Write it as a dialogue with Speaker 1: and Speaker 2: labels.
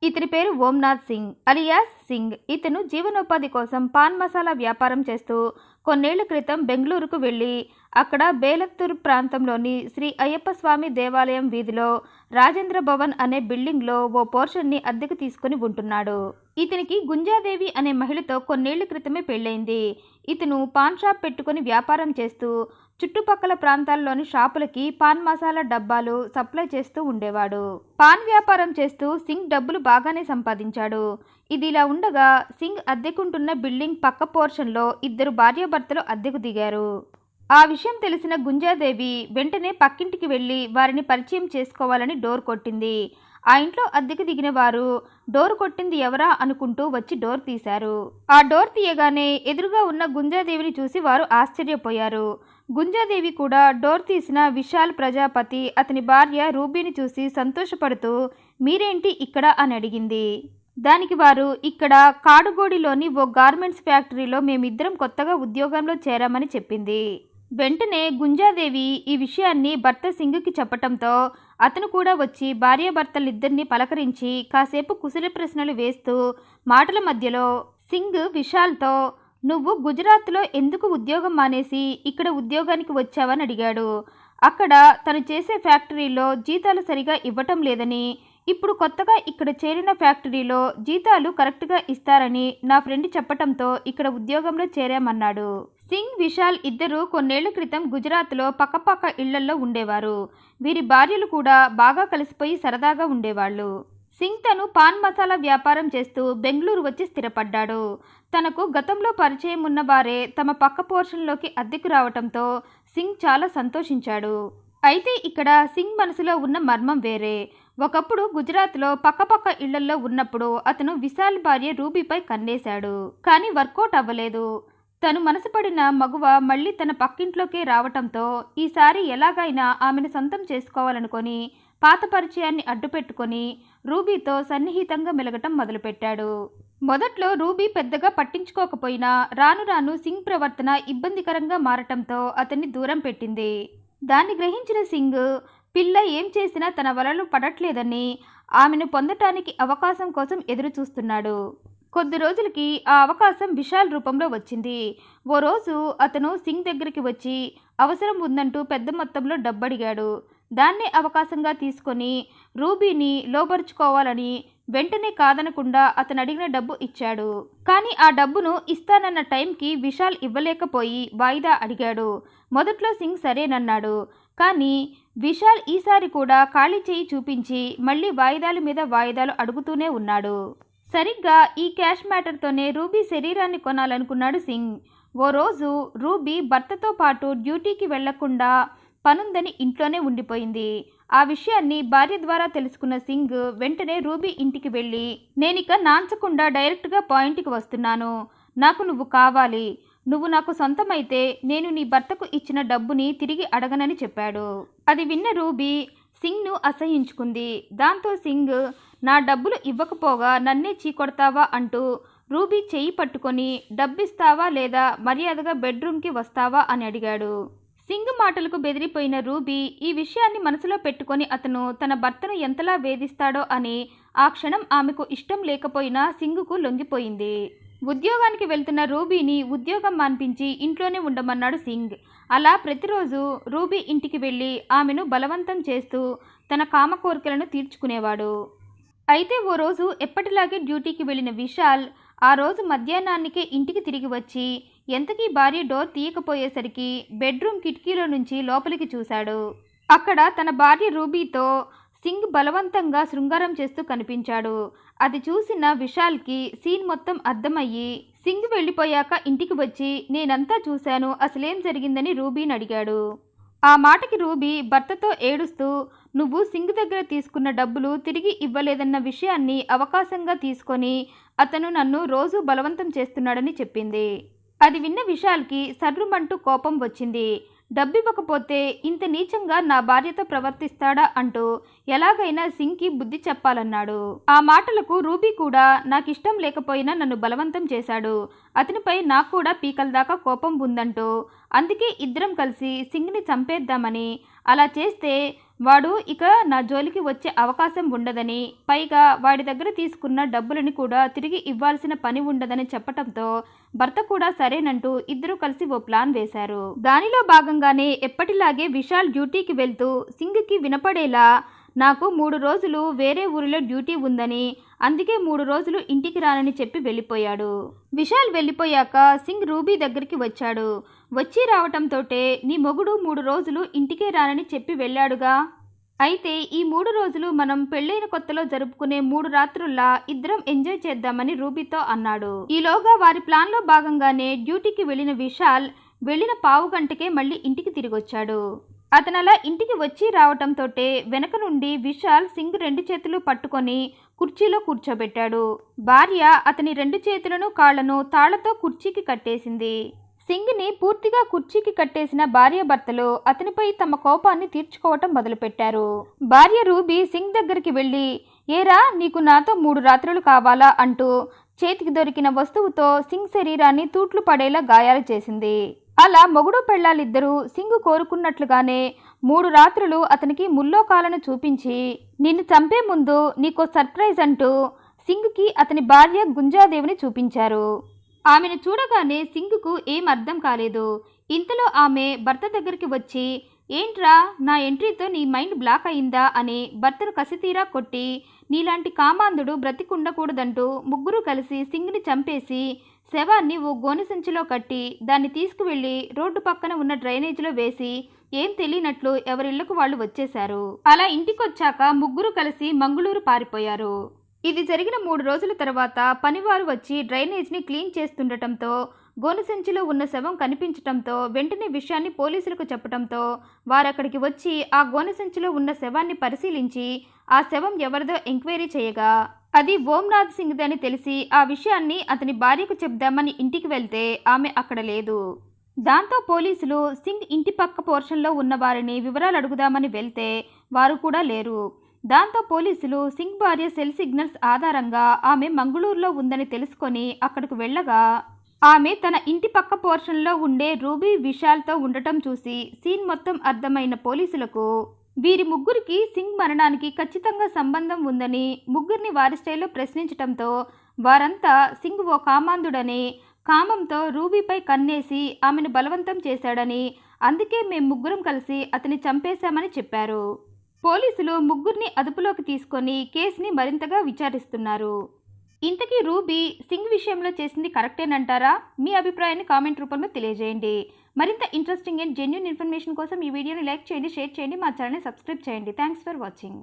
Speaker 1: ఇతని పేరు ఓంనాథ్ సింగ్ అలియాస్ సింగ్. ఇతను జీవనోపాధి కోసం పాన్ మసాలా వ్యాపారం చేస్తూ కొన్నేళ్ల క్రితం బెంగళూరుకు వెళ్ళి అక్కడ బేలత్తూరు ప్రాంతంలోని శ్రీ అయ్యప్ప స్వామి దేవాలయం వీధిలో రాజేంద్ర భవన్ అనే బిల్డింగ్లో ఓ పోర్షన్ని అద్దెకు తీసుకుని ఉంటున్నాడు. ఇతనికి గుంజాదేవి అనే మహిళతో కొన్నేళ్ల క్రితమే పెళ్ళైంది. ఇతను పాన్ షాప్ పెట్టుకుని వ్యాపారం చేస్తూ చుట్టుపక్కల ప్రాంతాల్లోని షాపులకి పాన్ మసాలా డబ్బాలు సప్లై చేస్తూ ఉండేవాడు. పాన్ వ్యాపారం చేస్తూ సింగ్ డబ్బులు బాగానే సంపాదించాడు. ఇదిలా ఉండగా సింగ్ అద్దెకుంటున్న బిల్డింగ్ పక్క పోర్షన్లో ఇద్దరు భార్యాభర్తలు అద్దెకు దిగారు. ఆ విషయం తెలిసిన గుంజాదేవి వెంటనే పక్కింటికి వెళ్లి వారిని పరిచయం చేసుకోవాలని డోర్ కొట్టింది. ఆ ఇంట్లో అద్దెకు దిగిన వారు డోర్ కొట్టింది ఎవరా అనుకుంటూ వచ్చి డోర్ తీశారు. ఆ డోర్ తీయగానే ఎదురుగా ఉన్న గుంజాదేవిని చూసి వారు ఆశ్చర్యపోయారు. గుంజాదేవి కూడా డోర్ తీసిన విశాల్ ప్రజాపతి అతని భార్య రూబీని చూసి సంతోషపడుతూ మీరేంటి ఇక్కడ అని అడిగింది. దానికి వారు ఇక్కడ కాడుగోడిలోని ఓ గార్మెంట్స్ ఫ్యాక్టరీలో మేమిద్దరం కొత్తగా ఉద్యోగంలో చేరామని చెప్పింది. వెంటనే గుంజాదేవి ఈ విషయాన్ని భర్త సింగ్కి చెప్పటంతో అతను కూడా వచ్చి భార్యాభర్తలిద్దరిని పలకరించి కాసేపు కుశల ప్రశ్నలు వేస్తూ మాటల మధ్యలో సింగ్ విశాల్తో నువ్వు గుజరాత్లో ఎందుకు ఉద్యోగం మానేసి ఇక్కడ ఉద్యోగానికి వచ్చావని అడిగాడు. అక్కడ తను చేసే ఫ్యాక్టరీలో జీతాలు సరిగా ఇవ్వటం లేదని, ఇప్పుడు కొత్తగా ఇక్కడ చేరిన ఫ్యాక్టరీలో జీతాలు కరెక్ట్గా ఇస్తారని నా ఫ్రెండ్ చెప్పటంతో ఇక్కడ ఉద్యోగంలో చేరామన్నాడు. సింగ్ విశాల్ ఇద్దరు కొన్నేళ్ల క్రితం గుజరాత్లో పక్కపక్క ఇళ్లల్లో ఉండేవారు. వీరి భార్యలు కూడా బాగా కలిసిపోయి సరదాగా ఉండేవాళ్ళు. సింగ్ తను పాన్ మసాలా వ్యాపారం చేస్తూ బెంగళూరు వచ్చి స్థిరపడ్డాడు. తనకు గతంలో పరిచయం ఉన్న వారే తమ పక్క పోర్షన్లోకి అద్దెకు రావటంతో సింగ్ చాలా సంతోషించాడు. అయితే ఇక్కడ సింగ్ మనసులో ఉన్న మర్మం వేరే. ఒకప్పుడు గుజరాత్లో పక్కపక్క ఇళ్లల్లో ఉన్నప్పుడు అతను విశాల్ భార్య రూబీపై కన్నేశాడు. కానీ వర్కౌట్ అవ్వలేదు. తను మనసుపడిన మగువ మళ్ళీ తన పక్కింట్లోకే రావటంతో ఈసారి ఎలాగైనా ఆమెను సొంతం చేసుకోవాలనుకొని పాత పరిచయాన్ని అడ్డుపెట్టుకొని రూబీతో సన్నిహితంగా మెలగటం మొదలుపెట్టాడు. మొదట్లో రూబీ పెద్దగా పట్టించుకోకపోయినా రాను రాను సింగ్ ప్రవర్తన ఇబ్బందికరంగా మారటంతో అతన్ని దూరం పెట్టింది. దాన్ని గ్రహించిన సింగ్ పిల్ల ఏం చేసినా తన వలలో పడట్లేదని ఆమెను పొందటానికి అవకాశం కోసం ఎదురు చూస్తున్నాడు. కొద్ది రోజులకి ఆ అవకాశం విశాల్ రూపంలో వచ్చింది. ఓ రోజు అతను సింగ్ దగ్గరికి వచ్చి అవసరం ఉందంటూ పెద్ద మొత్తంలో డబ్బడిగాడు. దాన్నే అవకాశంగా తీసుకొని రూబీని లోబరుచుకోవాలని వెంటనే కాదనకుండా అతను అడిగిన డబ్బు ఇచ్చాడు. కానీ ఆ డబ్బును ఇస్తానన్న టైంకి విశాల్ ఇవ్వలేకపోయి వాయిదా అడిగాడు. మొదట్లో సింగ్ సరేనన్నాడు. కానీ విశాల్ ఈసారి కూడా ఖాళీ చేయి చూపించి మళ్ళీ వాయిదాల మీద వాయిదాలు అడుగుతూనే ఉన్నాడు. సరిగ్గా ఈ క్యాష్ మ్యాటర్తోనే రూబీ శరీరాన్ని కొనాలనుకున్నాడు సింగ్. ఓ రోజు రూబీ భర్తతో పాటు డ్యూటీకి వెళ్లకుండా పనుందని ఇంట్లోనే ఉండిపోయింది. ఆ విషయాన్ని భార్య ద్వారా తెలుసుకున్న సింగ్ వెంటనే రూబీ ఇంటికి వెళ్ళి నేనిక నాంచకుండా డైరెక్ట్గా పాయింట్కి వస్తున్నాను, నాకు నువ్వు కావాలి, నువ్వు నాకు సొంతమైతే నేను నీ భర్తకు ఇచ్చిన డబ్బుని తిరిగి అడగనని చెప్పాడు. అది విన్న రూబీ సింగ్ను అసహించుకుంది. దాంతో సింగ్ నా డబ్బులు ఇవ్వకపోగా నన్నే చీకొడతావా అంటూ రూబీ చెయ్యి పట్టుకొని డబ్బిస్తావా లేదా మర్యాదగా బెడ్రూమ్కి వస్తావా అని అడిగాడు. సింగ్ మాటలకు బెదిరిపోయిన రూబీ ఈ విషయాన్ని మనసులో పెట్టుకొని అతను తన భర్తను ఎంతలా వేధిస్తాడో అని ఆ క్షణం ఆమెకు ఇష్టం లేకపోయినా సింగ్కు లొంగిపోయింది. ఉద్యోగానికి వెళ్తున్న రూబీని ఉద్యోగం మాన్పించి ఇంట్లోనే ఉండమన్నాడు సింగ్. అలా ప్రతిరోజు రూబీ ఇంటికి వెళ్ళి ఆమెను బలవంతం చేస్తూ తన కామ కోరికలను తీర్చుకునేవాడు. అయితే ఓ రోజు ఎప్పటిలాగే డ్యూటీకి వెళ్ళిన విశాల్ ఆ రోజు మధ్యాహ్నానికే ఇంటికి తిరిగి వచ్చి ఎంతకీ భార్య డోర్ తీయకపోయేసరికి బెడ్రూమ్ కిటికీలో నుంచి లోపలికి చూశాడు. అక్కడ తన భార్య రూబీతో సింగ్ బలవంతంగా శృంగారం చేస్తూ కనిపించాడు. అది చూసిన విశాల్కి సీన్ మొత్తం అర్థమయ్యి సింగ్ వెళ్ళిపోయాక ఇంటికి వచ్చి నేనంతా చూశాను, అసలేం జరిగిందని రూబీని అడిగాడు. ఆ మాటకి రూబీ భర్తతో ఏడుస్తూ నువ్వు సింగ్ దగ్గర తీసుకున్న డబ్బులు తిరిగి ఇవ్వలేదన్న విషయాన్ని అవకాశంగా తీసుకొని అతను నన్ను రోజు బలవంతం చేస్తున్నాడని చెప్పింది. అది విన్న విశాల్కి సర్రుమంటూ కోపం వచ్చింది. డబ్బివ్వకపోతే ఇంత నీచంగా నా భార్యతో ప్రవర్తిస్తాడా అంటూ ఎలాగైనా సింగ్కి బుద్ధి చెప్పాలన్నాడు. ఆ మాటలకు రూబీ కూడా నాకిష్టం లేకపోయినా నన్ను బలవంతం చేశాడు, అతనిపై నాకు కూడా పీకల దాకా కోపం ఉందంటూ అందుకే ఇద్దరం కలిసి సింగ్ని చంపేద్దామని, అలా చేస్తే వాడు ఇక నా జోలికి వచ్చే అవకాశం ఉండదని, పైగా వాడి దగ్గర తీసుకున్న డబ్బులని కూడా తిరిగి ఇవ్వాల్సిన పని ఉండదని చెప్పటంతో భర్త కూడా సరేనంటూ ఇద్దరూ కలిసి ఓ ప్లాన్ వేశారు. దానిలో భాగంగానే ఎప్పటిలాగే విశాల్ డ్యూటీకి వెళ్తూ సింగ్కి వినపడేలా నాకు 3 రోజులు వేరే ఊరిలో డ్యూటీ ఉందని, అందుకే 3 రోజులు ఇంటికి రానని చెప్పి వెళ్ళిపోయాడు. విశాల్ వెళ్ళిపోయాక సింగ్ రూబీ దగ్గరికి వచ్చాడు. వచ్చి రావటంతోటే నీ మొగుడు 3 రోజులు ఇంటికే రానని చెప్పి వెళ్ళాడుగా, అయితే ఈ 3 రోజులు మనం పెళ్ళైన కొత్తలో జరుపుకునే 3 రాత్రుల్లా ఇద్దరం ఎంజాయ్ చేద్దామని రూబీతో అన్నాడు. ఈలోగా వారి ప్లాన్లో భాగంగానే డ్యూటీకి వెళ్ళిన విశాల్ వెళ్ళిన పావు గంటకే మళ్ళీ ఇంటికి తిరిగొచ్చాడు. అతనలా ఇంటికి వచ్చి రావటంతోటే వెనక నుండి విశాల్ సింగ్ 2 చేతులు పట్టుకొని కుర్చీలో కూర్చోబెట్టాడు. భార్య అతని 2 చేతులను కాళ్లను తాళ్లతో కుర్చీకి కట్టేసింది. సింగ్ని పూర్తిగా కుర్చీకి కట్టేసిన భార్యాభర్తలు అతనిపై తమ కోపాన్ని తీర్చుకోవటం మొదలుపెట్టారు. భార్య రూబీ సింగ్ దగ్గరికి వెళ్ళి, ఏరా నీకు నాతో 3 రాత్రులు కావాలా అంటూ చేతికి దొరికిన వస్తువుతో సింగ్ శరీరాన్ని తూట్లు పడేలా గాయాలు చేసింది. అలా మొగుడు పెళ్ళాలిద్దరూ సింగ్ కోరుకున్నట్లుగానే 3 రాత్రులు అతనికి ముల్లోకాలను చూపించి నిన్ను చంపే ముందు నీకో సర్ప్రైజ్ అంటూ సింగ్కి అతని భార్య గుంజాదేవిని చూపించారు. ఆమెను చూడగానే సింగ్కు ఏం అర్థం కాలేదు. ఇంతలో ఆమె భర్త దగ్గరికి వచ్చి, ఏంట్రా నా ఎంట్రీతో నీ మైండ్ బ్లాక్ అయిందా అని భర్తను కసితీరా కొట్టి, నీలాంటి కామాంధుడు బ్రతికుండకూడదంటూ ముగ్గురు కలిసి సింగ్ని చంపేసి శవాన్ని ఓ గోనె సంచిలో కట్టి దాన్ని తీసుకువెళ్లి రోడ్డు పక్కన ఉన్న డ్రైనేజీలో వేసి ఏం తెలియనట్లు ఎవరిళ్లకు వాళ్ళు వచ్చేశారు. అలా ఇంటికొచ్చాక ముగ్గురు కలిసి మంగళూరు పారిపోయారు. ఇది జరిగిన 3 రోజుల తర్వాత పనివారు వచ్చి డ్రైనేజ్ని క్లీన్ చేస్తుండటంతో గోనె సంచిలో ఉన్న శవం కనిపించటంతో వెంటనే విషయాన్ని పోలీసులకు చెప్పడంతో వారక్కడికి వచ్చి ఆ గోనె సంచిలో ఉన్న శవాన్ని పరిశీలించి ఆ శవం ఎవరిదో ఎంక్వైరీ చేయగా అది ఓంనాథ్ సింగ్దని తెలిసి ఆ విషయాన్ని అతని భార్యకు చెప్దామని ఇంటికి వెళ్తే ఆమె అక్కడ లేదు. దాంతో పోలీసులు సింగ్ ఇంటి పక్క పోర్షన్లో ఉన్న వారిని వివరాలు అడుగుదామని వెళ్తే వారు కూడా లేరు. దాంతో పోలీసులు సింగ్ భార్య సెల్ సిగ్నల్స్ ఆధారంగా ఆమె మంగళూరులో ఉందని తెలుసుకొని అక్కడికి వెళ్ళగా ఆమె తన ఇంటి పక్క పోర్షన్లో ఉండే రూబీ విశాల్తో ఉండటం చూసి సీన్ మొత్తం అర్థమైన పోలీసులకు వీరి ముగ్గురికి సింగ్ మరణానికి ఖచ్చితంగా సంబంధం ఉందని ముగ్గురిని వారి స్టైల్లో ప్రశ్నించటంతో వారంతా సింగ్ ఓ కామాంధుడని, కామంతో రూబీపై కన్నేసి ఆమెను బలవంతం చేశాడని, అందుకే మేం ముగ్గురం కలిసి అతన్ని చంపేశామని చెప్పారు. పోలీసులు ముగ్గురిని అదుపులోకి తీసుకొని కేసుని మరింతగా విచారిస్తున్నారు. ఇంతకీ రూబీ సింగ్ విషయంలో చేసింది కరెక్టేనంటారా? మీ అభిప్రాయాన్ని కామెంట్ రూపంలో తెలియజేయండి. మరింత ఇంట్రెస్టింగ్ అండ్ జెన్యూన్ ఇన్ఫర్మేషన్ కోసం ఈ వీడియోని లైక్ చేయండి, షేర్ చేయండి, మా ఛానల్ని సబ్స్క్రైబ్ చేయండి. Thanks for watching.